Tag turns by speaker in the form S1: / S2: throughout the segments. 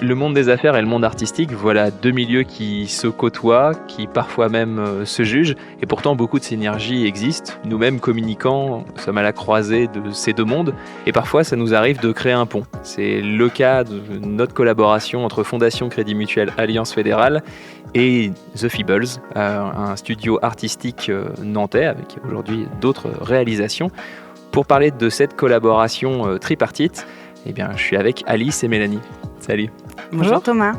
S1: Le monde des affaires et le monde artistique, voilà deux milieux qui se côtoient, qui parfois même se jugent, et pourtant beaucoup de synergies existent. Nous-mêmes, communicants, sommes à la croisée de ces deux mondes, et parfois ça nous arrive de créer un pont. C'est le cas de notre collaboration entre Fondation Crédit Mutuel Alliance Fédérale et The Feebles, un studio artistique nantais avec aujourd'hui d'autres réalisations. Pour parler de cette collaboration tripartite, eh bien, je suis avec Alice et Mélanie. Salut.
S2: Bonjour Thomas.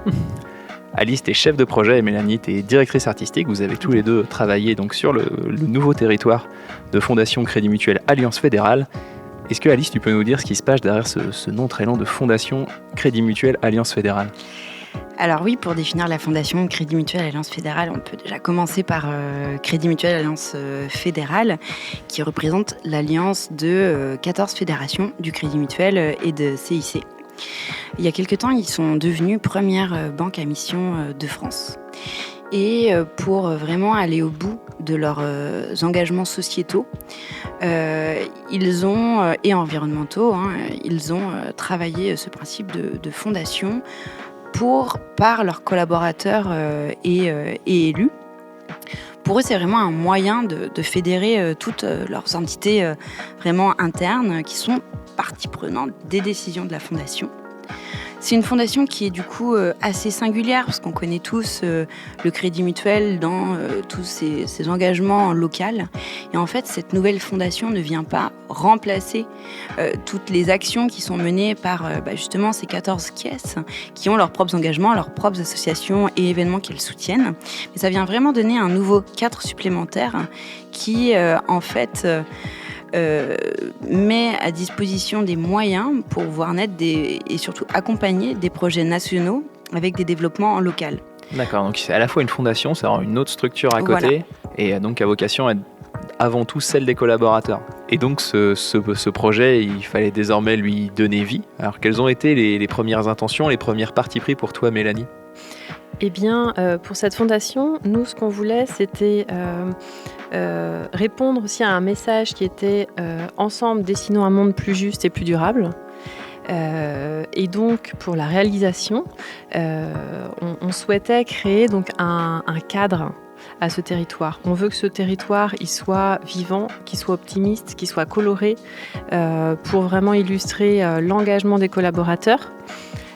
S1: Alice, tu es chef de projet et Mélanie, tu es directrice artistique. Vous avez tous les deux travaillé donc, sur le nouveau territoire de Fondation Crédit Mutuel Alliance Fédérale. Est-ce que Alice, tu peux nous dire ce qui se passe derrière ce nom très long de Fondation Crédit Mutuel Alliance Fédérale ?
S2: Alors oui, pour définir la Fondation Crédit Mutuel Alliance Fédérale, on peut déjà commencer par Crédit Mutuel Alliance Fédérale, qui représente l'alliance de 14 fédérations du Crédit Mutuel et de CIC. Il y a quelques temps, ils sont devenus première banque à mission de France. Et pour vraiment aller au bout de leurs engagements sociétaux et environnementaux, ils ont travaillé ce principe de fondation par leurs collaborateurs et élus. Pour eux, c'est vraiment un moyen de fédérer toutes leurs entités vraiment internes qui sont partie prenante des décisions de la Fondation. C'est une fondation qui est du coup assez singulière parce qu'on connaît tous le Crédit Mutuel dans tous ses engagements locaux. Et en fait, cette nouvelle fondation ne vient pas remplacer toutes les actions qui sont menées par justement ces 14 caisses qui ont leurs propres engagements, leurs propres associations et événements qu'elles soutiennent. Mais ça vient vraiment donner un nouveau cadre supplémentaire qui en fait met à disposition des moyens pour voir naître et surtout accompagner des projets nationaux avec des développements en local.
S1: D'accord, donc c'est à la fois une fondation, c'est une autre structure à côté, voilà. Et donc à vocation à être avant tout celle des collaborateurs. Et donc ce projet, il fallait désormais lui donner vie. Alors quelles ont été les premières intentions, les premières parties pris pour toi, Mélanie ?
S3: Eh bien, pour cette fondation, nous, ce qu'on voulait, c'était répondre aussi à un message qui était ensemble, dessinons un monde plus juste et plus durable. Et donc, pour la réalisation, on souhaitait créer donc un cadre à ce territoire. On veut que ce territoire il soit vivant, qu'il soit optimiste, qu'il soit coloré, pour vraiment illustrer l'engagement des collaborateurs.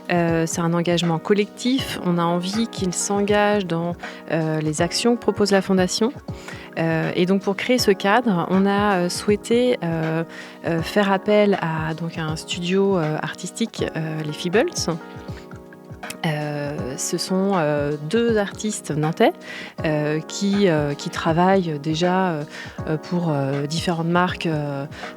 S3: C'est un engagement collectif. On a envie qu'ils s'engagent dans les actions que propose la Fondation. Et donc, pour créer ce cadre, on a souhaité faire appel à donc, un studio artistique, les Feebles. Ce sont deux artistes nantais qui travaillent déjà pour différentes marques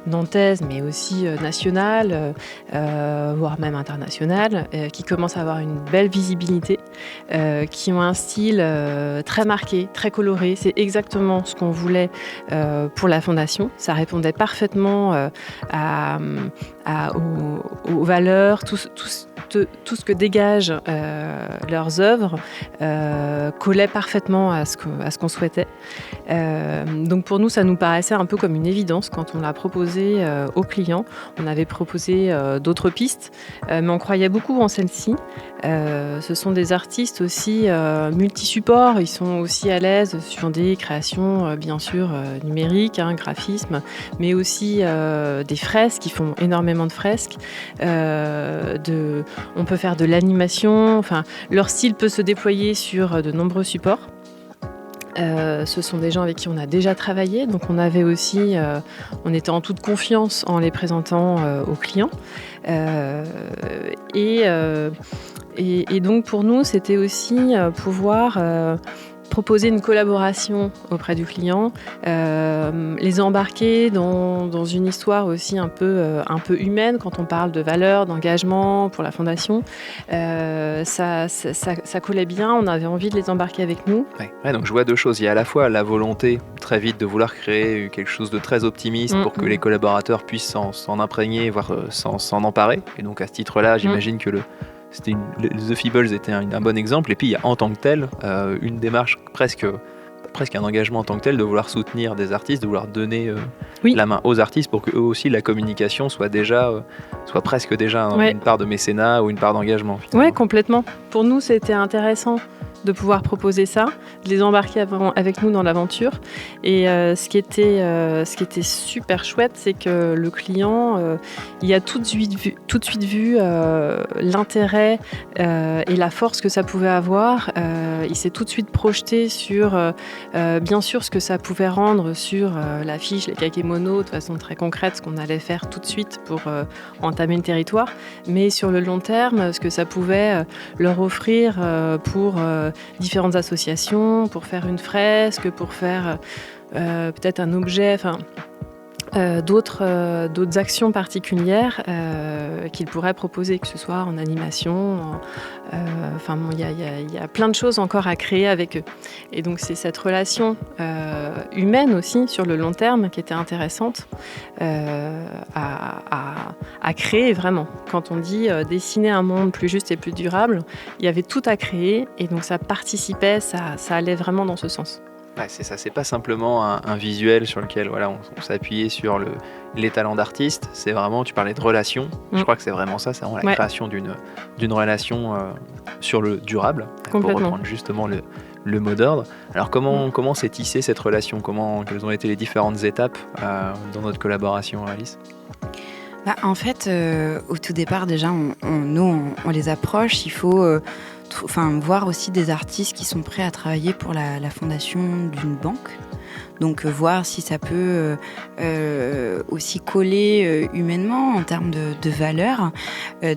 S3: nantaises, mais aussi nationales, voire même internationales, qui commencent à avoir une belle visibilité, qui ont un style très marqué, très coloré. C'est exactement ce qu'on voulait pour la Fondation. Ça répondait parfaitement aux valeurs, tout ce que dégagent leurs œuvres collait parfaitement à ce qu'on souhaitait. Donc pour nous, ça nous paraissait un peu comme une évidence quand on l'a proposé aux clients. On avait proposé d'autres pistes, mais on croyait beaucoup en celle-ci. Ce sont des artistes aussi multi-supports. Ils sont aussi à l'aise sur des créations, bien sûr, numériques, graphisme, mais aussi des fresques. Ils font énormément de fresques. On peut faire de l'animation. Enfin, leur style peut se déployer sur de nombreux supports. Ce sont des gens avec qui on a déjà travaillé, donc on avait aussi, on était en toute confiance en les présentant aux clients. Et donc pour nous, c'était aussi pouvoir proposer une collaboration auprès du client, les embarquer dans une histoire aussi un peu humaine quand on parle de valeurs, d'engagement pour la Fondation. Ça collait bien, on avait envie de les embarquer avec nous.
S1: Ouais, donc je vois deux choses. Il y a à la fois la volonté très vite de vouloir créer quelque chose de très optimiste pour que les collaborateurs puissent s'en imprégner, voire s'en emparer. Et donc à ce titre-là, j'imagine que The Feebles était un bon exemple. Et puis il y a en tant que tel une démarche presque presque un engagement en tant que tel de vouloir soutenir des artistes, de vouloir donner
S3: Oui.
S1: la main aux artistes pour qu'eux aussi la communication soit presque déjà une part de mécénat ou une part d'engagement.
S3: Oui, complètement. Pour nous, c'était intéressant de pouvoir proposer ça, de les embarquer avec nous dans l'aventure. Et ce qui était super chouette, c'est que le client, il a tout de suite vu l'intérêt et la force que ça pouvait avoir. Il s'est tout de suite projeté sur, bien sûr, ce que ça pouvait rendre sur l'affiche, les kakémonos, de façon très concrète, ce qu'on allait faire tout de suite pour entamer le territoire, mais sur le long terme, ce que ça pouvait leur offrir pour différentes associations, pour faire une fresque, pour faire peut-être un objet, d'autres actions particulières qu'ils pourraient proposer, que ce soit en animation. Il y a plein de choses encore à créer avec eux. Et donc c'est cette relation humaine aussi sur le long terme qui était intéressante à créer vraiment. Quand on dit dessiner un monde plus juste et plus durable, il y avait tout à créer et donc ça participait, ça allait vraiment dans ce sens.
S1: Ouais, c'est ça, c'est pas simplement un visuel sur lequel on s'appuyait sur les talents d'artistes, c'est vraiment, tu parlais de relation, je crois que c'est vraiment ça, c'est vraiment la création d'une relation sur le durable, pour reprendre justement le mot d'ordre. Alors comment s'est tissée cette relation, quelles ont été les différentes étapes dans notre collaboration, Alice ?
S2: En fait, au tout départ, déjà, on les approche, il faut voir aussi des artistes qui sont prêts à travailler pour la fondation d'une banque. Donc voir si ça peut aussi coller humainement en termes de valeur.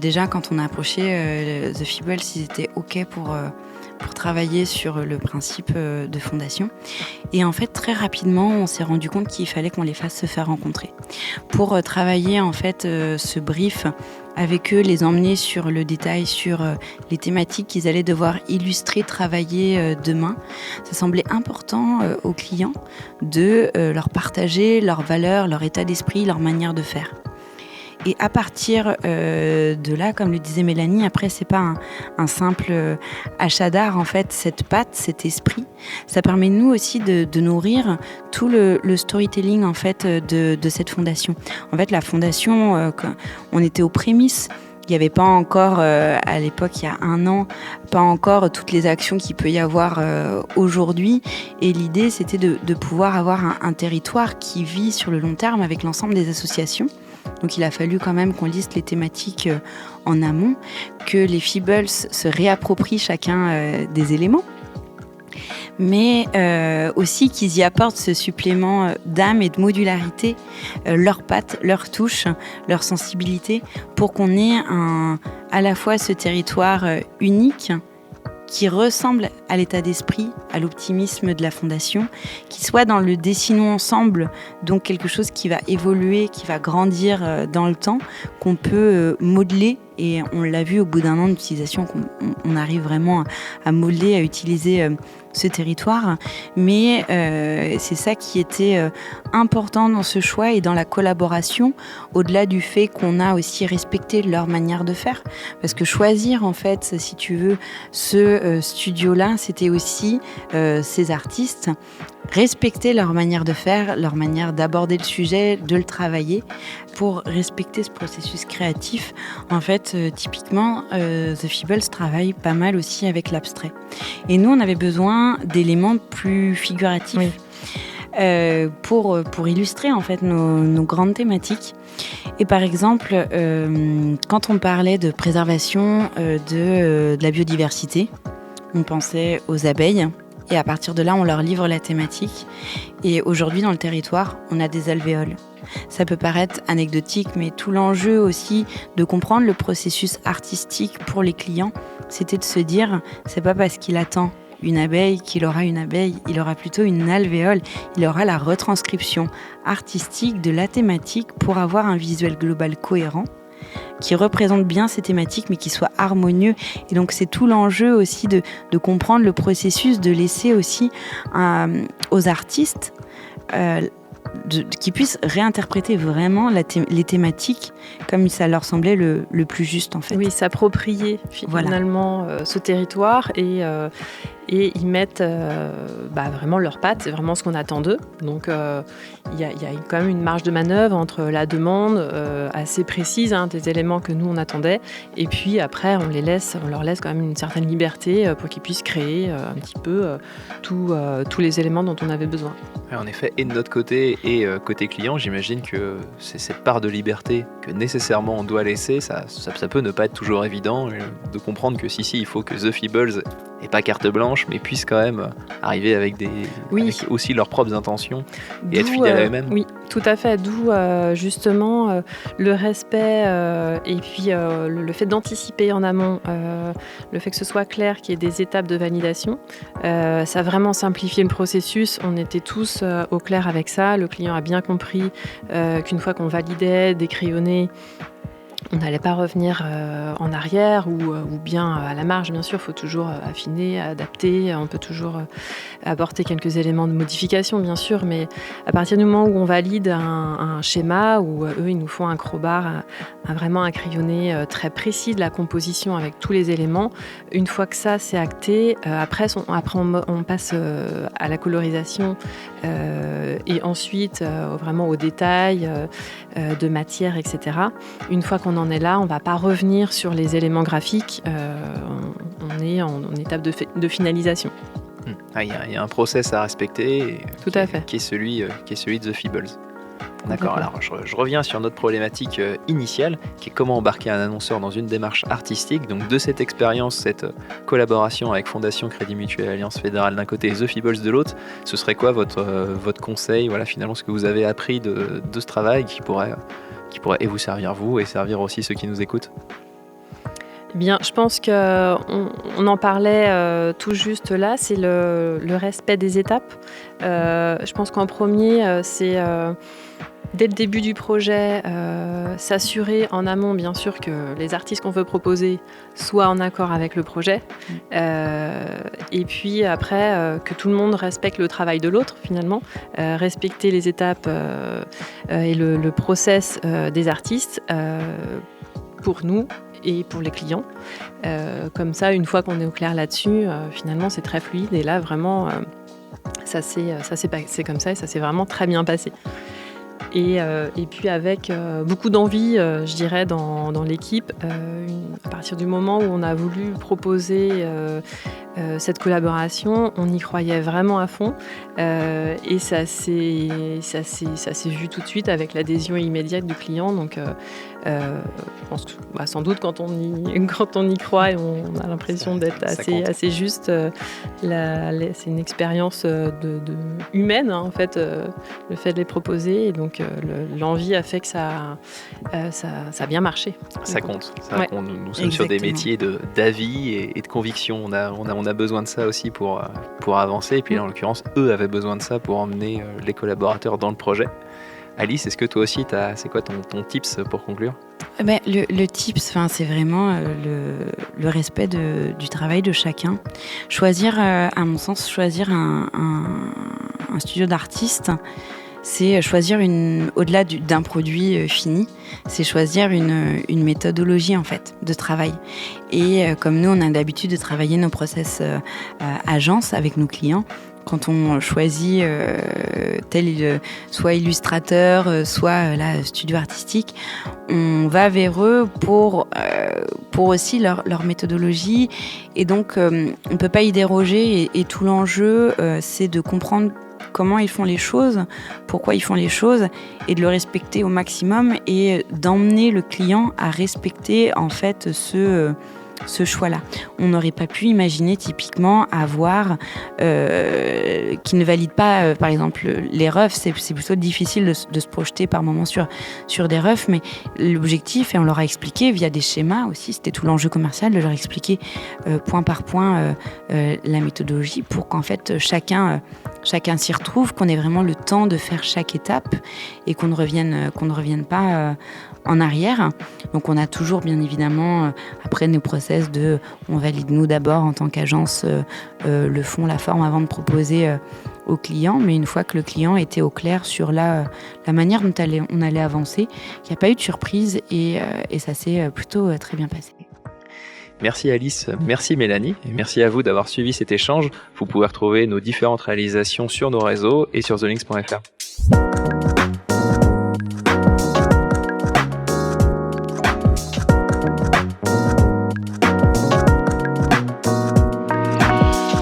S2: Déjà, quand on a approché The Feebles, ils étaient OK pour travailler sur le principe de fondation. Et en fait, très rapidement, on s'est rendu compte qu'il fallait qu'on les fasse se faire rencontrer. Pour travailler en fait ce brief avec eux, les emmener sur le détail, sur les thématiques qu'ils allaient devoir illustrer, travailler demain. Ça semblait important aux clients de leur partager leurs valeurs, leur état d'esprit, leur manière de faire. Et à partir de là, comme le disait Mélanie, après c'est pas un simple achat d'art, en fait, cette patte, cet esprit, ça permet nous aussi de nourrir tout le storytelling en fait de cette fondation. En fait, la fondation, on était aux prémices. Il n'y avait pas encore, à l'époque, il y a 1 an, pas encore toutes les actions qu'il peut y avoir aujourd'hui. Et l'idée, c'était de pouvoir avoir un territoire qui vit sur le long terme avec l'ensemble des associations. Donc il a fallu quand même qu'on liste les thématiques en amont, que les Feebles se réapproprient chacun des éléments, mais aussi qu'ils y apportent ce supplément d'âme et de modularité, leur patte, leur touche, leur sensibilité, pour qu'on ait à la fois ce territoire unique, qui ressemble à l'état d'esprit, à l'optimisme de la fondation, qui soit dans le dessinons ensemble, donc quelque chose qui va évoluer, qui va grandir dans le temps, qu'on peut modeler. Et on l'a vu au bout d'1 an d'utilisation, qu'on arrive vraiment à modeler, à utiliser ce territoire. Mais c'est ça qui était important dans ce choix et dans la collaboration, au-delà du fait qu'on a aussi respecté leur manière de faire. Parce que choisir, en fait, si tu veux, ce studio-là, c'était aussi ces artistes, respecter leur manière de faire, leur manière d'aborder le sujet, de le travailler, pour respecter ce processus créatif. En fait, typiquement, The Feebles travaille pas mal aussi avec l'abstrait. Et nous, on avait besoin d'éléments plus figuratifs. Oui. Pour illustrer en fait nos grandes thématiques. Et par exemple, quand on parlait de préservation de la biodiversité, on pensait aux abeilles. Et à partir de là, on leur livre la thématique. Et aujourd'hui, dans le territoire, on a des alvéoles. Ça peut paraître anecdotique, mais tout l'enjeu aussi de comprendre le processus artistique pour les clients, c'était de se dire, c'est pas parce qu'il attend une abeille qu'il aura une abeille, il aura plutôt une alvéole, il aura la retranscription artistique de la thématique pour avoir un visuel global cohérent qui représente bien ces thématiques mais qui soit harmonieux. Et donc c'est tout l'enjeu aussi de comprendre le processus, de laisser aussi aux artistes qui puissent réinterpréter vraiment les thématiques comme ça leur semblait le plus juste en fait.
S3: Oui, s'approprier finalement ce territoire et et ils mettent vraiment leurs pattes, c'est vraiment ce qu'on attend d'eux. Donc il y a quand même une marge de manœuvre entre la demande assez précise, des éléments que nous on attendait, et puis après on leur laisse quand même une certaine liberté pour qu'ils puissent créer un petit peu tous les éléments dont on avait besoin.
S1: Ouais, en effet, et de notre côté et côté client, j'imagine que c'est cette part de liberté que nécessairement on doit laisser. Ça peut ne pas être toujours évident de comprendre que si, il faut que The Feebles n'ait pas carte blanche, mais puisse quand même arriver avec avec aussi leurs propres intentions et être fidèles à eux-mêmes.
S3: Oui, tout à fait. D'où justement le respect et puis le fait d'anticiper en amont, le fait que ce soit clair qu'il y ait des étapes de validation. Ça a vraiment simplifié le processus. On était tous au clair avec ça. Le client a bien compris qu'une fois qu'on validait, décrayonnait, on n'allait pas revenir en arrière ou bien à la marge, bien sûr, il faut toujours affiner, adapter, on peut toujours apporter quelques éléments de modification, bien sûr, mais à partir du moment où on valide un schéma, où eux, ils nous font un crowbar, vraiment un crayonné très précis de la composition avec tous les éléments, une fois que ça, c'est acté, après on passe à la colorisation et ensuite vraiment au détail de matière, etc. Une fois qu'on en est là, on ne va pas revenir sur les éléments graphiques, on est en étape de finalisation.
S1: Il y a un process à respecter
S3: Tout à fait.
S1: qui est celui de The Feebles. D'accord, alors je reviens sur notre problématique initiale, qui est comment embarquer un annonceur dans une démarche artistique. Donc de cette expérience, cette collaboration avec Fondation Crédit Mutuel Alliance Fédérale d'un côté et The Feebles de l'autre, ce serait quoi votre conseil, finalement ce que vous avez appris de ce travail qui pourrait et vous servir vous et servir aussi ceux qui nous écoutent?
S3: Eh bien, je pense qu'on en parlait tout juste là, c'est le respect des étapes. Je pense qu'en premier, c'est dès le début du projet, s'assurer en amont, bien sûr, que les artistes qu'on veut proposer soient en accord avec le projet. Et puis après, que tout le monde respecte le travail de l'autre, finalement. Respecter les étapes et le process des artistes pour nous et pour les clients. Comme ça, une fois qu'on est au clair là-dessus, finalement, c'est très fluide. Et là, vraiment, ça s'est passé comme ça et ça s'est vraiment très bien passé. Et puis avec beaucoup d'envie, je dirais, dans l'équipe, à partir du moment où on a voulu proposer cette collaboration, on y croyait vraiment à fond et ça s'est vu tout de suite avec l'adhésion immédiate du client. Donc je pense que sans doute quand on y croit et on a l'impression d'être assez juste, c'est une expérience humaine, en fait, le fait de les proposer. Et donc l'envie a fait que ça a bien marché.
S1: Ça compte. Nous sommes sur des métiers d'avis et de conviction. On a besoin de ça aussi pour avancer. Et puis là, en l'occurrence, eux avaient besoin de ça pour emmener les collaborateurs dans le projet. Alice, est-ce que toi aussi, c'est quoi ton tips pour conclure?
S2: Le tips, c'est vraiment le respect du travail de chacun. Choisir, à mon sens, un studio d'artiste, c'est choisir au-delà d'un produit fini, c'est choisir une méthodologie en fait de travail. Et comme nous, on a l'habitude de travailler nos process agence avec nos clients. Quand on choisit soit illustrateur, soit studio artistique, on va vers eux pour aussi leur méthodologie. Et donc, on ne peut pas y déroger. Et tout l'enjeu, c'est de comprendre comment ils font les choses, pourquoi ils font les choses, et de le respecter au maximum et d'emmener le client à respecter en fait ce choix-là. On n'aurait pas pu imaginer typiquement avoir qui ne valide pas, par exemple, les refs. C'est plutôt difficile de se projeter par moments sur des refs, mais l'objectif, et on leur a expliqué via des schémas aussi, c'était tout l'enjeu commercial, de leur expliquer point par point la méthodologie pour qu'en fait chacun s'y retrouve, qu'on ait vraiment le temps de faire chaque étape et qu'on ne revienne pas en arrière. Donc on a toujours bien évidemment après nos process on valide nous d'abord en tant qu'agence le fond, la forme avant de proposer au client, mais une fois que le client était au clair sur la manière dont on allait avancer, il n'y a pas eu de surprise et ça s'est plutôt très bien passé.
S1: Merci Alice, merci Mélanie, et merci à vous d'avoir suivi cet échange. Vous pouvez retrouver nos différentes réalisations sur nos réseaux et sur thelinks.fr.